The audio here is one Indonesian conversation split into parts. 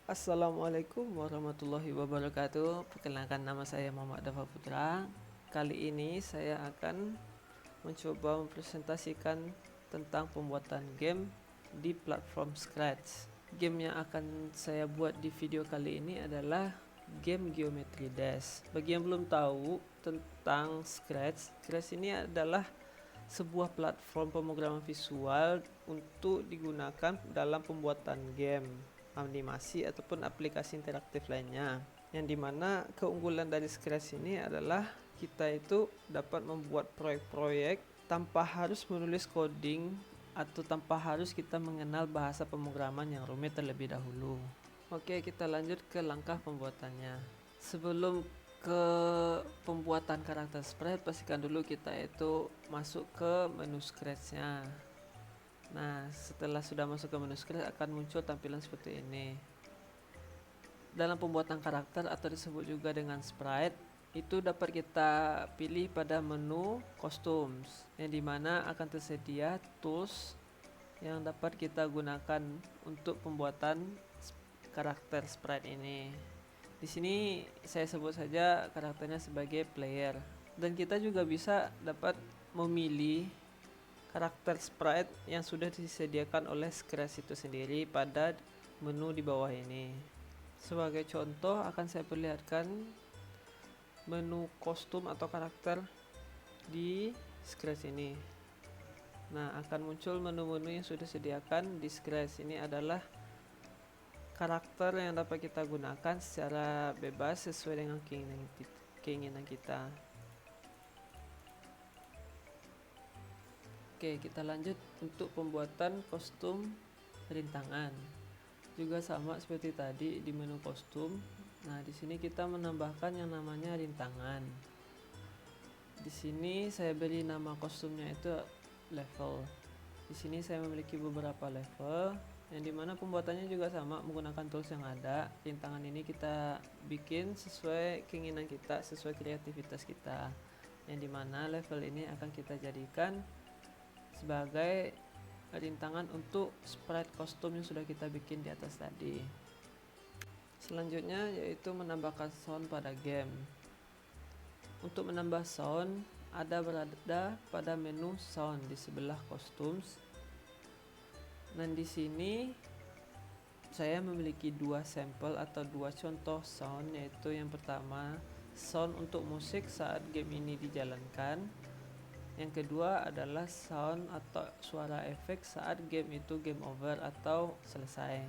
Assalamualaikum warahmatullahi wabarakatuh. Perkenalkan, nama saya Muhammad Dafa Putra. Kali ini saya akan mencoba mempresentasikan tentang pembuatan game di platform Scratch. Game yang akan saya buat di video kali ini adalah game Geometry Dash. Bagi yang belum tahu tentang Scratch, Scratch ini adalah sebuah platform pemrograman visual untuk digunakan dalam pembuatan game, animasi ataupun aplikasi interaktif lainnya. Yang dimana keunggulan dari Scratch ini adalah kita itu dapat membuat proyek-proyek tanpa harus menulis coding atau tanpa harus kita mengenal bahasa pemrograman yang rumit terlebih dahulu. Oke, kita lanjut ke langkah pembuatannya. Sebelum ke pembuatan karakter sprite, pastikan dulu kita itu masuk ke menu Scratch-nya. Nah, setelah sudah masuk ke menu Scratch akan muncul tampilan seperti ini. Dalam pembuatan karakter atau disebut juga dengan sprite, itu dapat kita pilih pada menu costumes, yang dimana akan tersedia tools yang dapat kita gunakan untuk pembuatan karakter sprite ini. Di sini saya sebut saja karakternya sebagai player, dan kita juga bisa dapat memilih karakter sprite yang sudah disediakan oleh Scratch itu sendiri pada menu di bawah ini. Sebagai contoh akan saya perlihatkan menu kostum atau karakter di Scratch ini. Nah, akan muncul menu-menu yang sudah disediakan di Scratch. Ini adalah karakter yang dapat kita gunakan secara bebas sesuai dengan keinginan kita. Oke, kita lanjut untuk pembuatan kostum rintangan. Juga sama seperti tadi di menu kostum. Nah, di sini kita menambahkan yang namanya rintangan. Di sini saya beri nama kostumnya itu level. Di sini saya memiliki beberapa level, yang dimana pembuatannya juga sama menggunakan tools yang ada. Rintangan ini kita bikin sesuai keinginan kita, sesuai kreativitas kita, yang dimana level ini akan kita jadikan sebagai rintangan untuk sprite kostum yang sudah kita bikin di atas tadi. Selanjutnya yaitu menambahkan sound pada game. Untuk menambah sound berada pada menu sound di sebelah costumes. Dan di sini saya memiliki dua sampel atau dua contoh sound, yaitu yang pertama sound untuk musik saat game ini dijalankan. Yang kedua adalah sound atau suara efek saat game itu game over atau selesai.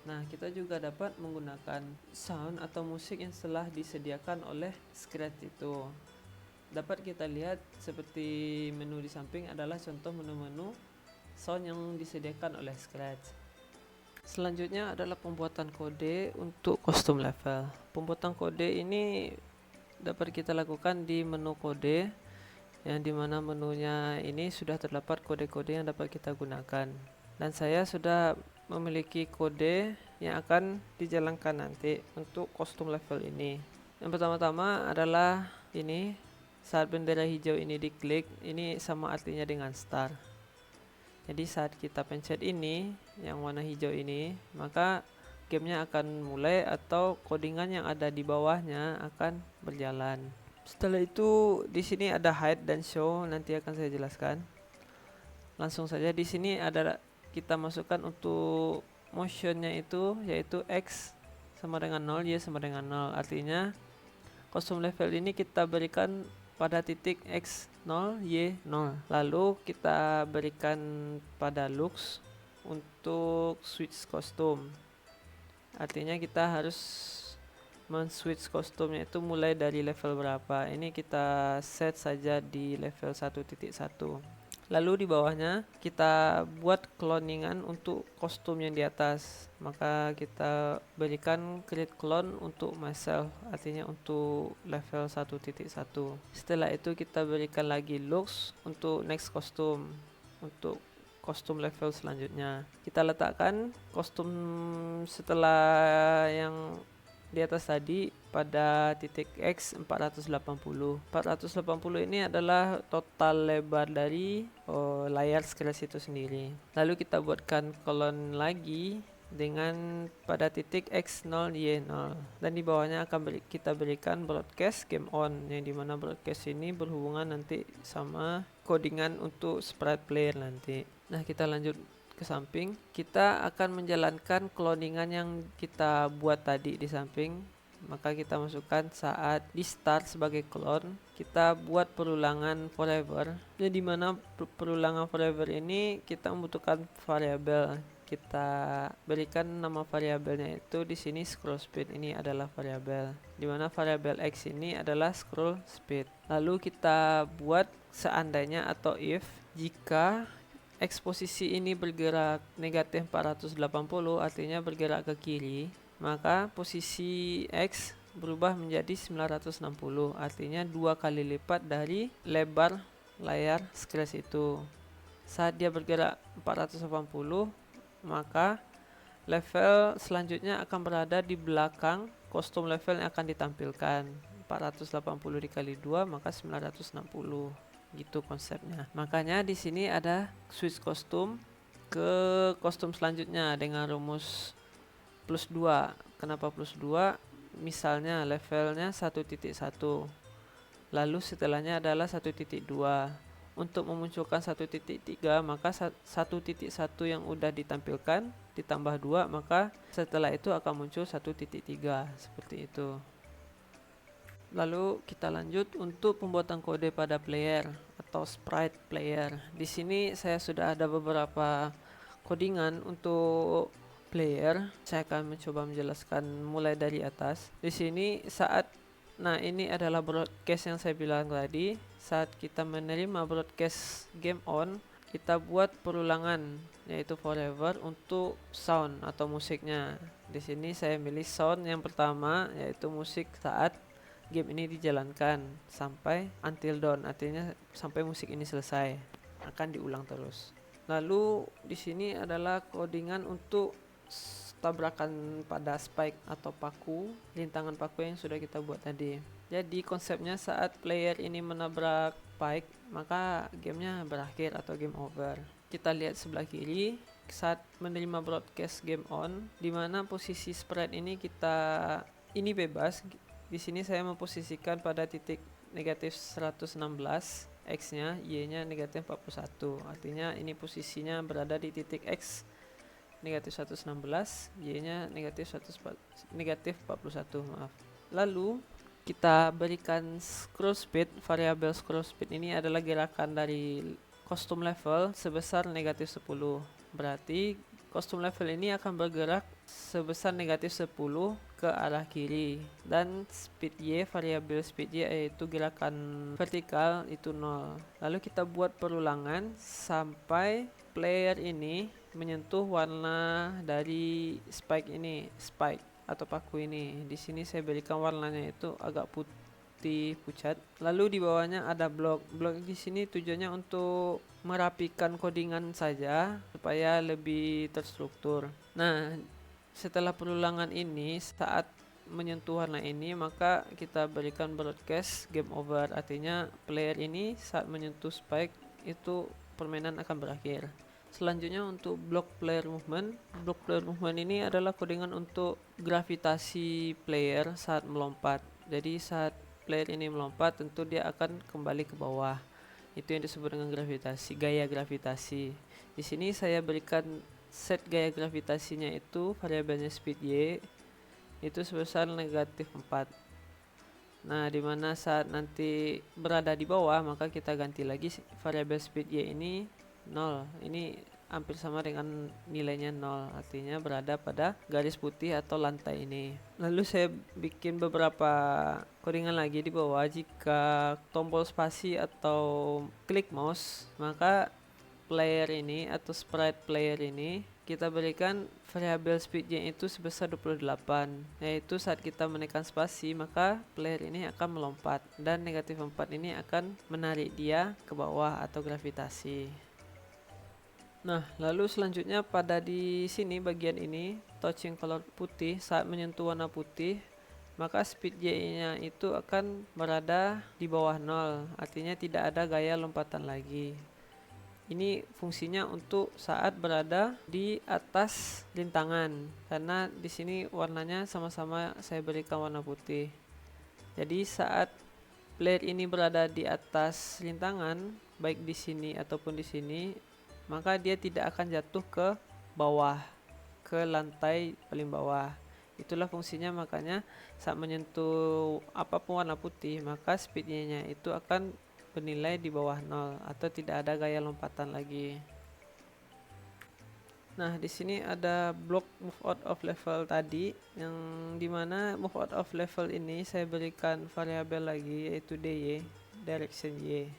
Nah, kita juga dapat menggunakan sound atau musik yang telah disediakan oleh Scratch itu. Dapat kita lihat seperti menu di samping adalah contoh menu-menu sound yang disediakan oleh Scratch. Selanjutnya adalah pembuatan kode untuk kostum level. Pembuatan kode ini dapat kita lakukan di menu kode, yang dimana menunya ini sudah terdapat kode-kode yang dapat kita gunakan. Dan saya sudah memiliki kode yang akan dijalankan nanti untuk kostum level ini. Yang pertama-tama adalah ini, saat bendera hijau ini diklik, ini sama artinya dengan start. Jadi saat kita pencet ini, yang warna hijau ini, maka gamenya akan mulai atau codingan yang ada di bawahnya akan berjalan. Setelah itu di sini ada hide dan show, nanti akan saya jelaskan. Langsung saja di sini ada kita masukkan untuk motionnya itu, yaitu X sama dengan 0, Y sama dengan 0. Artinya kostum level ini kita berikan pada titik X 0, Y 0. Lalu kita berikan pada looks untuk switch kostum. Artinya kita harus men-switch kostumnya itu mulai dari level berapa. Ini kita set saja di level 1.1. Lalu di bawahnya kita buat cloningan untuk kostum yang di atas. Maka kita berikan create clone untuk myself, artinya untuk level 1.1. Setelah itu kita berikan lagi looks untuk next kostum, untuk kostum level selanjutnya. Kita letakkan kostum setelah yang di atas tadi pada titik X 480. 480 ini adalah total lebar dari layar Scratch itu sendiri. Lalu kita buatkan kolon lagi dengan pada titik X0 Y0, dan di bawahnya akan kita berikan broadcast game on, yang dimana broadcast ini berhubungan nanti sama codingan untuk sprite player nanti. Nah, kita lanjut ke samping, kita akan menjalankan cloningan yang kita buat tadi di samping. Maka kita masukkan saat di start sebagai clone, kita buat perulangan forever. Jadi dimana perulangan forever ini kita membutuhkan variabel. Kita berikan nama variabelnya itu di sini scroll speed, ini adalah variabel. Dimana variabel x ini adalah scroll speed. Lalu kita buat seandainya atau if jika X posisi ini bergerak negatif 480, artinya bergerak ke kiri, maka posisi X berubah menjadi 960, artinya 2 kali lipat dari lebar layar scratch itu. Saat dia bergerak 480, maka level selanjutnya akan berada di belakang kostum level yang akan ditampilkan. 480 dikali 2 maka 960. Gitu konsepnya. Makanya di sini ada switch kostum ke kostum selanjutnya dengan rumus plus 2. Kenapa plus 2? Misalnya levelnya 1.1. Lalu setelahnya adalah 1.2. Untuk memunculkan 1.3, maka 1.1 yang udah ditampilkan ditambah 2, maka setelah itu akan muncul 1.3. Seperti itu. Lalu kita lanjut untuk pembuatan kode pada player atau sprite player. Di sini saya sudah ada beberapa codingan untuk player. Saya akan mencoba menjelaskan mulai dari atas. Di sini ini adalah broadcast yang saya bilang tadi. Saat kita menerima broadcast game on, kita buat perulangan yaitu forever untuk sound atau musiknya. Di sini saya milih sound yang pertama yaitu musik saat game ini dijalankan sampai until dawn, artinya sampai musik ini selesai, akan diulang terus. Lalu di sini adalah codingan untuk tabrakan pada spike atau paku, rintangan paku yang sudah kita buat tadi. Jadi konsepnya saat player ini menabrak spike, maka gamenya berakhir atau game over. Kita lihat sebelah kiri saat menerima broadcast game on, dimana posisi sprite ini ini bebas. Di sini saya memposisikan pada titik negatif 116 X-nya, Y-nya negatif 41. Artinya ini posisinya berada di titik X negatif 116, Y-nya negatif 41, maaf. Lalu kita berikan scroll speed. Variabel scroll speed ini adalah gerakan dari kostum level sebesar negatif 10. Berarti kostum level ini akan bergerak sebesar negatif 10 ke arah kiri, dan speed Y, variabel speed Y yaitu gerakan vertikal itu 0. Lalu kita buat perulangan sampai player ini menyentuh warna dari spike atau paku ini. Di sini saya berikan warnanya itu agak putih pucat. Lalu di bawahnya ada blok. Blok di sini tujuannya untuk merapikan codingan saja supaya lebih terstruktur. Nah, setelah perulangan ini, saat menyentuh warna ini, maka kita berikan broadcast game over. Artinya player ini saat menyentuh spike itu permainan akan berakhir. Selanjutnya untuk block player movement. Block player movement ini adalah codingan untuk gravitasi player saat melompat. Jadi saat player ini melompat, tentu dia akan kembali ke bawah. Itu yang disebut dengan gravitasi, gaya gravitasi. Di sini saya berikan set gaya gravitasinya itu variabelnya speed Y itu sebesar negatif 4. Nah, dimana saat nanti berada di bawah, maka kita ganti lagi variabel speed Y ini 0. Ini hampir sama dengan nilainya 0, artinya berada pada garis putih atau lantai ini. Lalu saya bikin beberapa codingan lagi di bawah. Jika tombol spasi atau klik mouse, maka player ini atau sprite player ini kita berikan variabel speednya itu sebesar 28, yaitu saat kita menekan spasi maka player ini akan melompat dan negatif 4 ini akan menarik dia ke bawah atau gravitasi. Nah, lalu selanjutnya pada di sini bagian ini touching color putih, saat menyentuh warna putih maka speed Y-nya itu akan berada di bawah 0, artinya tidak ada gaya lompatan lagi. Ini fungsinya untuk saat berada di atas rintangan, karena di sini warnanya sama-sama saya berikan warna putih. Jadi saat player ini berada di atas rintangan, baik di sini ataupun di sini, maka dia tidak akan jatuh ke bawah, ke lantai paling bawah. Itulah fungsinya, makanya saat menyentuh apapun warna putih, maka speednya itu akan bernilai di bawah 0 atau tidak ada gaya lompatan lagi. Nah, di sini ada blok move out of level tadi, yang dimana move out of level ini saya berikan variabel lagi, yaitu dy, direction y.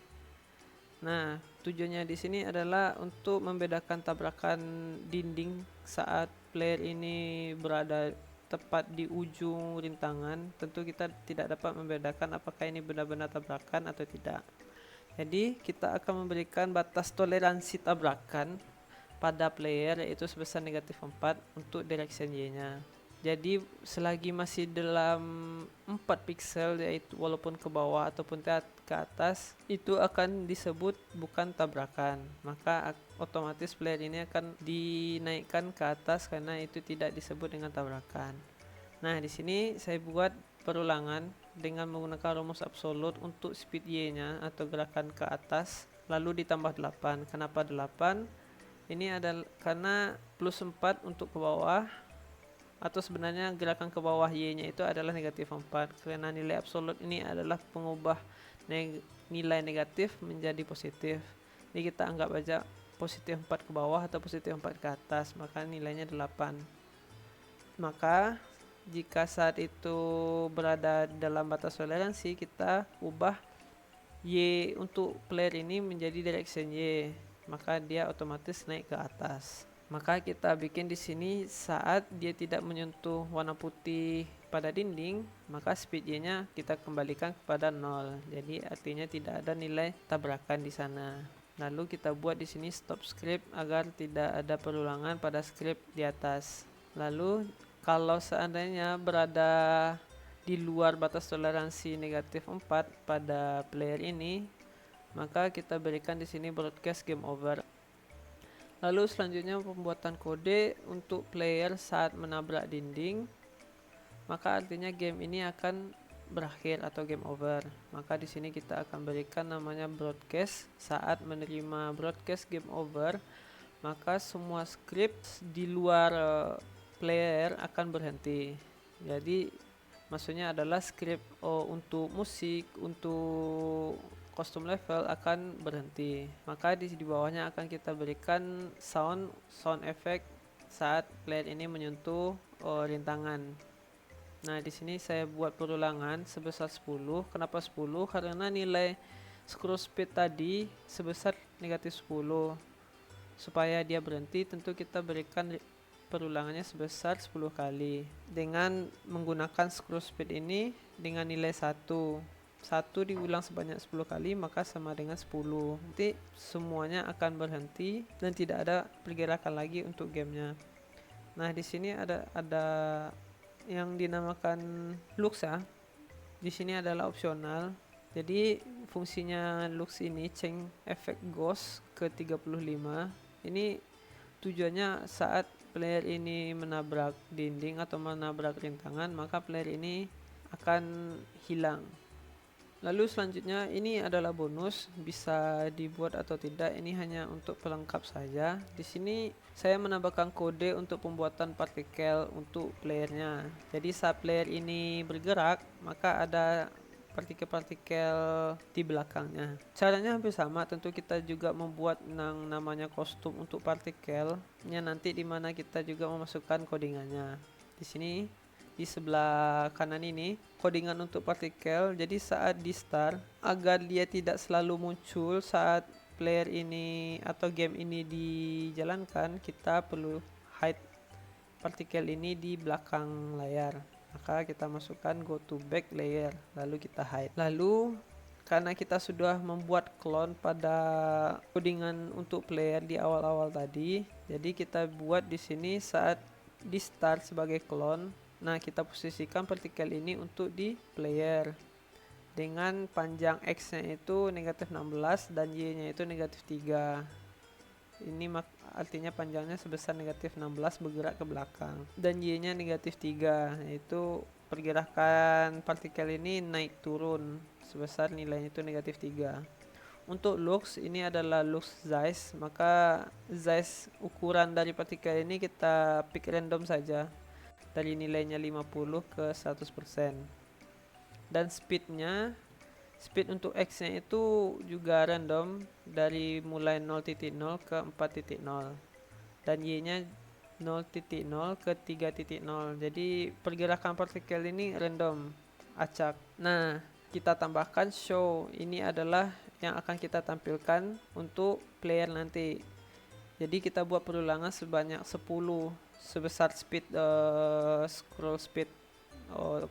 Nah, tujuannya di sini adalah untuk membedakan tabrakan dinding saat player ini berada tepat di ujung rintangan. Tentu kita tidak dapat membedakan apakah ini benar-benar tabrakan atau tidak. Jadi kita akan memberikan batas toleransi tabrakan pada player, yaitu sebesar negatif 4 untuk direction y-nya. Jadi selagi masih dalam 4 pixel, yaitu walaupun ke bawah ataupun ke atas, itu akan disebut bukan tabrakan. Maka otomatis player ini akan dinaikkan ke atas karena itu tidak disebut dengan tabrakan. Nah, di sini saya buat perulangan dengan menggunakan rumus absolut untuk speed y-nya atau gerakan ke atas, lalu ditambah 8. Kenapa 8? Ini adalah karena plus 4 untuk ke bawah, atau sebenarnya gerakan ke bawah y-nya itu adalah negatif 4, karena nilai absolut ini adalah pengubah nilai negatif menjadi positif. Jadi kita anggap aja positif 4 ke bawah atau positif 4 ke atas, maka nilainya 8. Maka jika saat itu berada dalam batas toleransi, kita ubah y untuk player ini menjadi direction y, maka dia otomatis naik ke atas. Maka kita bikin di sini saat dia tidak menyentuh warna putih pada dinding, maka speed y-nya kita kembalikan kepada 0. Jadi artinya tidak ada nilai tabrakan di sana. Lalu kita buat di sini stop script agar tidak ada perulangan pada script di atas. Lalu kalau seandainya berada di luar batas toleransi negatif 4 pada player ini, maka kita berikan di sini broadcast game over. Lalu selanjutnya pembuatan kode untuk player saat menabrak dinding, maka artinya game ini akan berakhir atau game over. Maka di sini kita akan berikan namanya broadcast. Saat menerima broadcast game over, maka semua script di luar player akan berhenti. Jadi maksudnya adalah script untuk musik, untuk custom level akan berhenti. Maka di bawahnya akan kita berikan sound effect saat player ini menyentuh rintangan. Nah, di sini saya buat perulangan sebesar 10. Kenapa 10? Karena nilai scroll speed tadi sebesar negatif 10. Supaya dia berhenti, tentu kita berikan perulangannya sebesar 10 kali. Dengan menggunakan scroll speed ini dengan nilai 1 diulang sebanyak 10 kali, maka sama dengan 10. Nanti semuanya akan berhenti dan tidak ada pergerakan lagi untuk gamenya. Nah, di sini ada yang dinamakan lux ya. Di sini adalah opsional. Jadi fungsinya lux ini change effect ghost ke 35. Ini tujuannya saat player ini menabrak dinding atau menabrak rintangan, maka player ini akan hilang. Lalu selanjutnya ini adalah bonus, bisa dibuat atau tidak, ini hanya untuk pelengkap saja. Di sini saya menambahkan kode untuk pembuatan partikel untuk playernya. Jadi saat player ini bergerak, maka ada partikel-partikel di belakangnya. Caranya hampir sama, tentu kita juga membuat yang namanya kostum untuk partikelnya nanti, dimana kita juga memasukkan codingannya. Di sini di sebelah kanan ini codingan untuk partikel. Jadi saat di start, agar dia tidak selalu muncul saat player ini atau game ini dijalankan, kita perlu hide partikel ini di belakang layar. Maka kita masukkan go to back layer, lalu kita hide. Lalu karena kita sudah membuat clone pada codingan untuk player di awal-awal tadi, jadi kita buat di sini saat di start sebagai clone. Nah, kita posisikan partikel ini untuk di player dengan panjang X-nya itu negatif 16 dan Y-nya itu negatif 3. Ini artinya panjangnya sebesar negatif 16 bergerak ke belakang. Dan Y-nya negatif 3, yaitu pergerakan partikel ini naik turun sebesar nilainya itu negatif 3. Untuk lux, ini adalah lux size, maka size ukuran dari partikel ini kita pick random saja dari nilainya 50 ke 100%. Dan speed untuk X nya itu juga random dari mulai 0.0 ke 4.0 dan Y nya 0.0 ke 3.0. Jadi pergerakan partikel ini random, acak. Nah, kita tambahkan show, ini adalah yang akan kita tampilkan untuk player nanti. Jadi kita buat perulangan sebanyak 10 sebesar speed scroll speed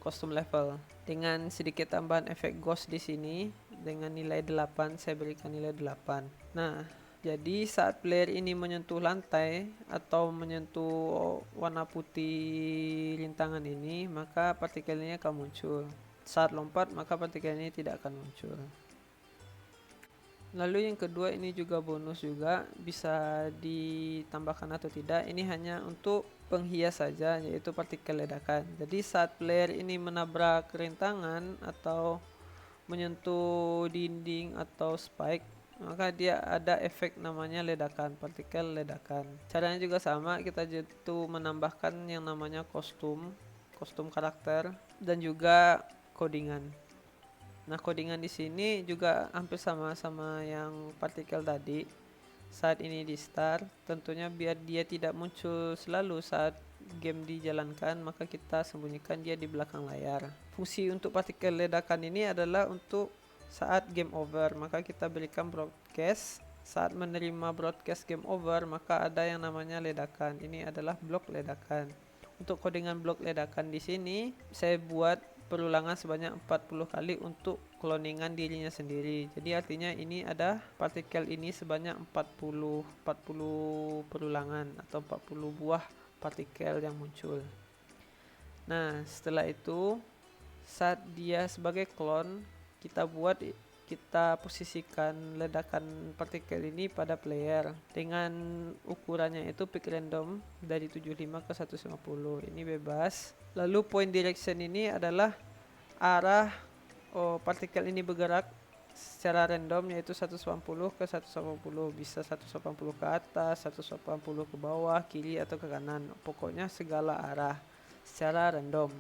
custom level dengan sedikit tambahan efek ghost di sini dengan nilai 8. Saya berikan nilai 8. Nah, jadi saat player ini menyentuh lantai atau menyentuh warna putih rintangan ini, maka partikel ini akan muncul. Saat lompat, maka partikel ini tidak akan muncul. Lalu yang kedua, ini juga bonus juga, bisa ditambahkan atau tidak. Ini hanya untuk penghias saja, yaitu partikel ledakan. Jadi saat player ini menabrak rintangan atau menyentuh dinding atau spike, maka dia ada efek namanya ledakan, partikel ledakan. Caranya juga sama, kita jatuh menambahkan yang namanya kostum karakter dan juga codingan. Nah, codingan di sini juga hampir sama yang partikel tadi. Saat ini di start, tentunya biar dia tidak muncul selalu saat game dijalankan, maka kita sembunyikan dia di belakang layar. Fungsi untuk partikel ledakan ini adalah untuk saat game over, maka kita berikan broadcast. Saat menerima broadcast game over, maka ada yang namanya ledakan. Ini adalah blok ledakan. Untuk codingan blok ledakan di sini, saya buat perulangan sebanyak 40 kali untuk cloningan dirinya sendiri. Jadi artinya ini ada partikel ini sebanyak 40 perulangan atau 40 buah partikel yang muncul. Nah, setelah itu saat dia sebagai clone, kita posisikan ledakan partikel ini pada player dengan ukurannya itu pick random dari 75 ke 150. Ini bebas. Lalu point direction ini adalah arah partikel ini bergerak secara random, yaitu 180 ke 180, bisa 180 ke atas, 180 ke bawah, kiri atau ke kanan. Pokoknya segala arah secara random.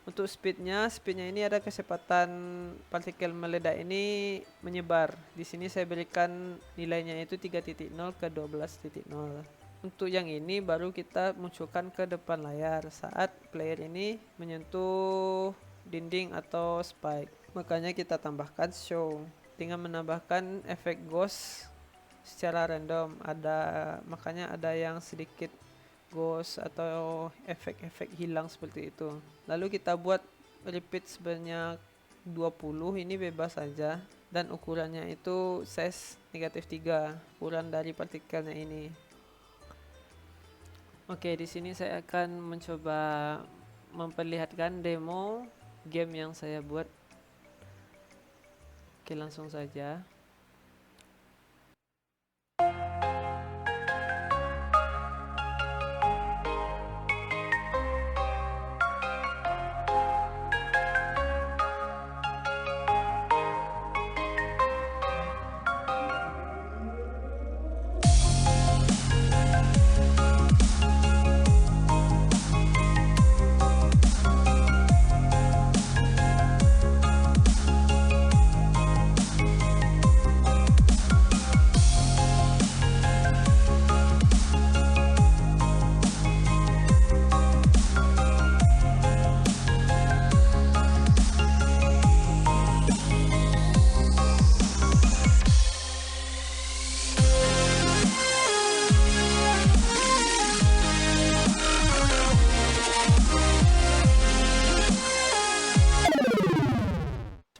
Untuk speednya ini ada kecepatan partikel meledak ini menyebar. Di sini saya berikan nilainya itu 3.0 ke 12.0. Untuk yang ini baru kita munculkan ke depan layar saat player ini menyentuh dinding atau spike. Makanya kita tambahkan show dengan menambahkan efek ghost secara random. Makanya ada yang sedikit ghost atau efek-efek hilang seperti itu. Lalu kita buat repeat sebanyak 20, ini bebas saja, dan ukurannya itu size negatif 3, ukuran dari partikelnya ini. Oke, di sini saya akan mencoba memperlihatkan demo game yang saya buat. Oke, langsung saja.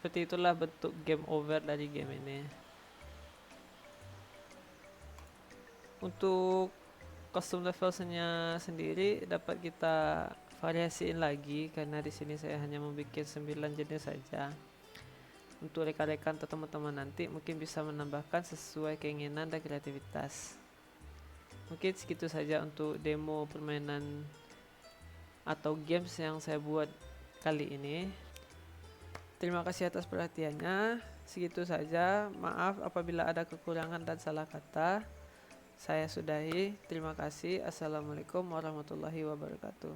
Seperti itulah bentuk game over dari game ini. Untuk custom levelsnya sendiri dapat kita variasiin lagi, karena di sini saya hanya membuat 9 jenis saja. Untuk rekan-rekan atau teman-teman nanti mungkin bisa menambahkan sesuai keinginan dan kreativitas. Mungkin segitu saja untuk demo permainan atau games yang saya buat kali ini. Terima kasih atas perhatiannya. Segitu saja. Maaf apabila ada kekurangan dan salah kata. Saya sudahi. Terima kasih. Assalamualaikum warahmatullahi wabarakatuh.